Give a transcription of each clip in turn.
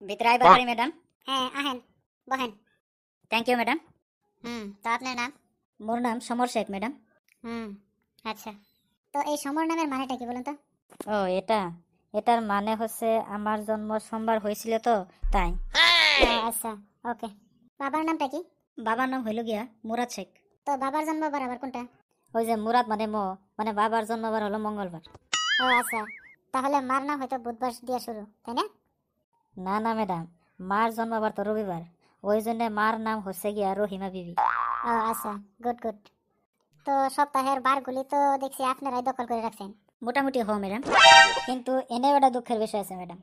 ভিতরে আইবা পারি ম্যাডাম? হ্যাঁ আহেন, বহেন। Thank you madam. তো আপনার নাম? মোর নাম সমর শেখ ম্যাডাম। আচ্ছা, তো এই সমর নামের মানেটা কি বলুন তো? ও এটার মানে হচ্ছে আমার জন্ম সোমবার হয়েছিল তো তাই। আচ্ছা, ওকে। বাবার নামটা কি? বাবার নাম হইল গিয়া মুরাদ শেখ। তো বাবার জন্মবার আবার কোনটা? ওই যে মুরাদ মানে মানে বাবার জন্মবার হলো মঙ্গলবার। ও আচ্ছা, তাহলে মার নাম হয়তো বুধবার দিয়ে শুরু, তাই না? না না ম্যাডাম, মার জন্মবার তো রবিবার, ওই জন্য মার নাম হচ্ছে গিয়া রহিমা বিবি। ও আচ্ছা, গুড গুড। তো সপ্তাহের বারগুলি তো দেখছি আপনারাই দখল করে রাখছেন। মোটামুটি হ ম্যাডাম, কিন্তু এনে ওটা দুঃখের বিষয় আছে ম্যাডাম।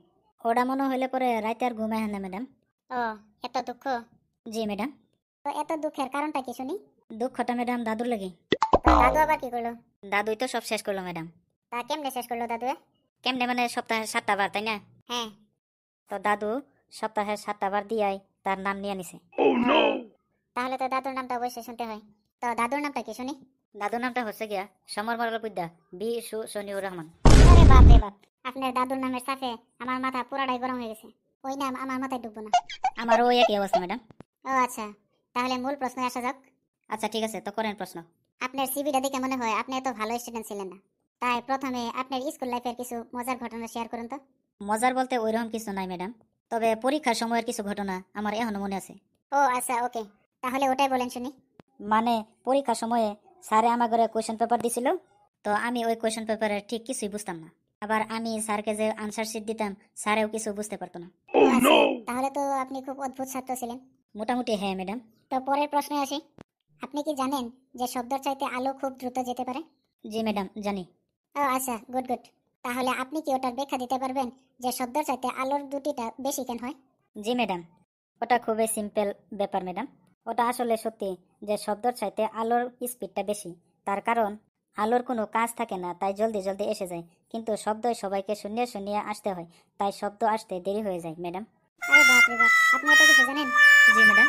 ওটা মনে হইলে পরে রাতে আর ঘুমায় না ম্যাডাম। ও, এত দুঃখ? জি ম্যাডাম। তো এত দুঃখের কারণটা কি শুনি? দুঃখটা ম্যাডাম দাদুর লাগি। তো দাদু আবার কি করলো? দাদুই তো সব শেষ করলো ম্যাডাম। তা কেমনে শেষ করলো দাদু? কেমনে মানে সপ্তাহে 7টা বার, তাই না? হ্যাঁ। তো দাদু সপ্তাহে 7টা বার দিয়াই তার নাম নিয়ে নিছে। তাহলে তো দাদুর নামটা অবশ্যই শুনতে হয়। তো দাদুর নামটা কি শুনি? দাদুর নামটা হচ্ছে গিয়া সমর মরল বিদ্যা বি সু সনিউর রহমান। আরে বাপ রে বাপ, আপনার দাদুর নামের সাথে আমার মাথা পুরাটাই গরম হয়ে গেছে। ওই নাম আমার মাথায় ঢুকবো না। আমারও ওই একই অবস্থা ম্যাডাম। ও আচ্ছা, তাহলে মূল প্রশ্নে আসা যাক। আচ্ছা ঠিক আছে, তো করেন প্রশ্ন। আপনার সিভিটা দেখে মনে হয় আপনি এত ভালো স্টুডেন্ট ছিলেন না। তাই প্রথমে আপনার স্কুল লাইফের কিছু মজার ঘটনা শেয়ার করুন তো। মজার বলতে ওইরকম কিছু নাই ম্যাডাম, তবে পরীক্ষার সময়ের কিছু ঘটনা আমার এখনো মনে আছে। ও আচ্ছা, ওকে, তাহলে ওটাই বলেন শুনি। মানে পরীক্ষার সময়ে স্যারে আমার ঘরে কোয়েশ্চেন পেপার দিছিল, তো আমি ওই কোয়েশ্চেন পেপারে ঠিক কিছুই বুঝতাম না। আবার আমি স্যারকে যে আনসার শিট দিতাম, স্যারেও কিছু বুঝতে পারতো না। আচ্ছা, তাহলে তো আপনি খুব অদ্ভুত ছাত্র ছিলেন। মোটামুটি হ্যাঁ ম্যাডাম। তো পরের প্রশ্নে আসি। আপনি কি জানেন যে শব্দের চাইতে আলো খুব দ্রুত যেতে পারে? জি ম্যাডাম জানি। ও আচ্ছা, গুড গুড। তাহলে আপনি কি ওটার ব্যাখ্যা দিতে পারবেন যে শব্দের চাইতে আলোর দ্রুতিটা বেশি কেন হয়? জি ম্যাডাম, ওটা খুবই সিম্পল ব্যাপার ম্যাডাম। ওটা আসলে সত্যি যে শব্দর চাইতে আলোর স্পিডটা বেশি। তার কারণ আলোর কোনো কাজ থাকে না, তাই জলদি জলদি এসে যায়, কিন্তু শব্দই সবাইকে শুনিয়ে শুনিয়ে আসতে হয়, তাই শব্দ আসতে দেরি হয়ে যায় ম্যাডাম। আরে বাপ রে বাপ, আপনি এত কিছু জানেন? জি ম্যাডাম।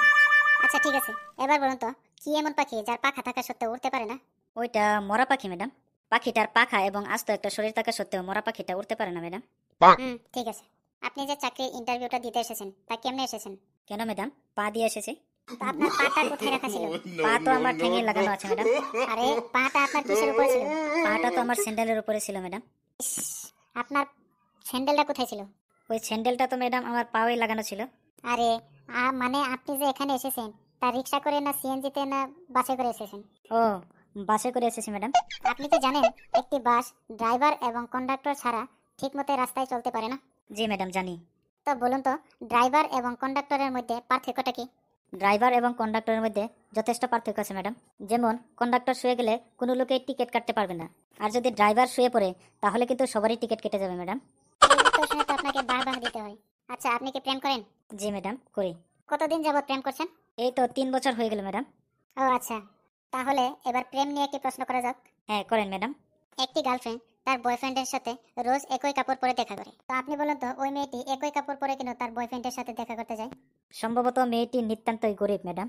আচ্ছা ঠিক আছে, এবার বলুন তো, কি এমন পাখি যার পাখা থাকা সত্ত্বেও উড়তে পারে না? ওইটা মরা পাখি ম্যাডাম। পাখিটার পাখা এবং আস্ত একটা শরীর থাকা সত্ত্বেও মরা পাখিটা উড়তে পারে না ম্যাডাম। ঠিক আছে। আপনি যে চাকরির ইন্টারভিউটা দিতে এসেছেন তা কেমনে এসেছেন? কেন ম্যাডাম, পা দিয়ে এসেছে। তো আপনার পাটা কোথায় রাখা ছিল? পা তো আমার ঠ্যাঙে লাগানো আছে ম্যাডাম। আরে, পাটা আপনার কিসের উপরে ছিল? পাটা তো আমার স্যান্ডেলের উপরে ছিল ম্যাডাম। ইস, আপনার স্যান্ডেলটা কোথায় ছিল? ওই স্যান্ডেলটা তো ম্যাডাম আমার পাওয়ে লাগানো ছিল। আরে, মানে আপনি যে এখানে এসেছেন তা রিক্সা করে না সিএনজিতে না বাসে করে এসেছেন? ও, বাসে করে এসেছি ম্যাডাম। আপনি কি জানেন একটি বাস ড্রাইভার এবং কন্ডাক্টর ছাড়া ঠিকমতো রাস্তায় চলতে পারে না? জি ম্যাডাম জানি। তো বলুন তো, ড্রাইভার এবং কন্ডাক্টরের মধ্যে পার্থক্যটা কি? ড্রাইভার এবং কন্ডাক্টরের মধ্যে যথেষ্ট পার্থক্য আছে ম্যাডাম। যেমন কন্ডাক্টর শুয়ে গেলে কোনো লোকে টিকিট কাটতে পারবে না, আর যদি ড্রাইভার শুয়ে পড়ে তাহলে কিন্তু সবারই টিকিট কেটে যাবে ম্যাডাম। এই উত্তর শুনে তো আপনাকে বারবার দিতে হয়। আচ্ছা, আপনি কি প্রেম করেন? জি ম্যাডাম করি। কতদিন যাবত প্রেম করছেন? এই তো 3 বছর হয়ে গেল ম্যাডাম। ও আচ্ছা, তাহলে এবার প্রেম নিয়ে একটি প্রশ্ন করা যাক। হ্যাঁ করেন ম্যাডাম। একটি গার্লফ্রেন্ড তার বয়ফ্রেন্ডের সাথে রোজ একই কাপড় পরে দেখা করে, তো আপনি বলুন তো ওই মেয়েটি একই কাপড় পরে কেন তার বয়ফ্রেন্ডের সাথে দেখা করতে যায়? সম্ভবত মেয়েটি নিতান্তই গরিব ম্যাডাম,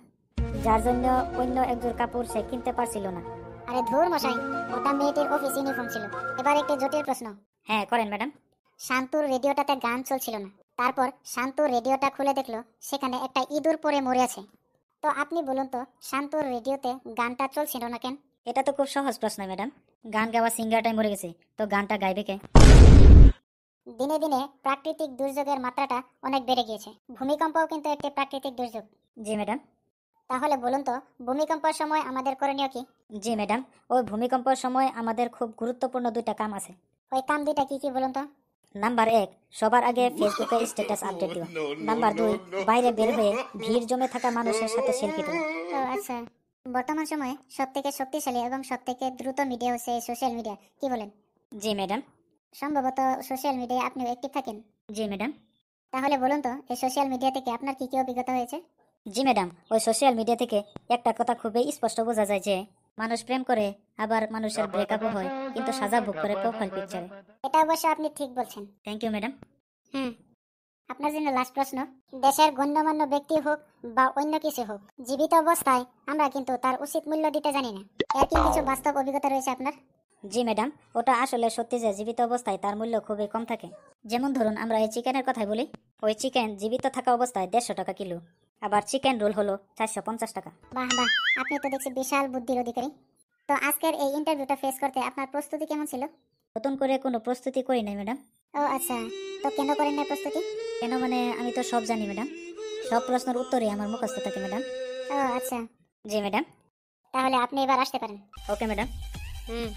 যার জন্য অন্য একজোড় কাপড় সে কিনতে পারছিল না। আরে ধুর মশাই, ওটা মেয়েটির অফিস ইউনিফর্ম ছিল। এবার একটি জটিল প্রশ্ন। হ্যাঁ করেন ম্যাডাম। শান্তুর রেডিওটাতে গান চলছিল না, তারপর শান্তু রেডিওটা খুলে দেখলো সেখানে একটা ইঁদুর পরে মরে আছে। তো আপনি বলুন তো, শান্তুর রেডিওতে গানটা চলছিল না কেন? এটা তো খুব সহজ প্রশ্ন ম্যাডাম। গান গাওয়া সিঙ্গারটাই মরে গেছে, তো গানটা গাইবে কে? দিনে দিনে প্রাকৃতিক দুর্যোগের মাত্রাটা অনেক বেড়ে গিয়েছে। ভূমিকম্পও কিন্তু একটি প্রাকৃতিক দুর্যোগ। জি ম্যাডাম। তাহলে বলুন তো, ভূমিকম্পের সময় আমাদের করণীয় কি? জি ম্যাডাম, ওই ভূমিকম্পের সময় আমাদের খুব গুরুত্বপূর্ণ 2টা কাম আছে। ওই কাম দুইটা কি কি বলুন তো? নাম্বার 1, সবার আগে ফেসবুকে স্ট্যাটাস আপডেট দিও। নাম্বার 2, বাইরে বের হয়ে ভিড় জমে থাকা মানুষের সাথে সেলফি তোলো। ও আচ্ছা, বর্তমান সময়ে সব থেকে শক্তিশালী এবং সব থেকে দ্রুত মিডিয়া হচ্ছে সোশ্যাল মিডিয়া, কি বলেন? জি ম্যাডাম। সম্ভবত সোশ্যাল মিডিয়ায় আপনিও অ্যাক্টিভ থাকেন। জি ম্যাডাম। তাহলে বলুন তো, এই সোশ্যাল মিডিয়া থেকে আপনার কি কি অভিজ্ঞতা হয়েছে? জি ম্যাডাম, ওই সোশ্যাল মিডিয়া থেকে একটা কথা খুবই স্পষ্ট বোঝা যায় যে মানুষ প্রেম করে, আবার মানুষের ব্রেকআপও হয়, কিন্তু সাজা ভোগ করে প্রোফাইল পিকচারে। এটা অবশ্য আপনি ঠিক বলছেন। Thank you madam. হুম, আপনার জন্য লাস্ট প্রশ্ন। দেশের গণ্যমান্য ব্যক্তি হোক বা অন্য কিছু হোক, জীবিত অবস্থায় আমরা কিন্তু তার উচিত মূল্য দিতে জানি না। এর কি কিছু বাস্তব অভিজ্ঞতা রয়েছে আপনার? জি ম্যাডাম, ওটা আসলে সত্যি যে জীবিত অবস্থায় তার মূল্য খুবই কম থাকে। যেমন ধরুন আমরা এই চিকেনের কথাই বলি, ওই চিকেন জীবিত থাকা অবস্থায় 150 টাকা কিলো, আবার চিকেন রোল হলো 450 টাকা। বাহ বাহ, আপনি তো দেখছি বিশাল বুদ্ধির অধিকারী। তো আজকের এই ইন্টারভিউটা ফেস করতে আপনার প্রস্তুতি কেমন ছিল? নতুন করে কোনো প্রস্তুতি করি নাই ম্যাডাম। ও আচ্ছা, তো কেন করেন না প্রস্তুতি? কেন মানে আমি তো সব জানি ম্যাডাম, সব প্রশ্নের উত্তরই আমার মুখস্থ থাকে ম্যাডাম। ও আচ্ছা, জি ম্যাডাম। তাহলে আপনি এবার আসতে পারেন। Okay madam. হুম।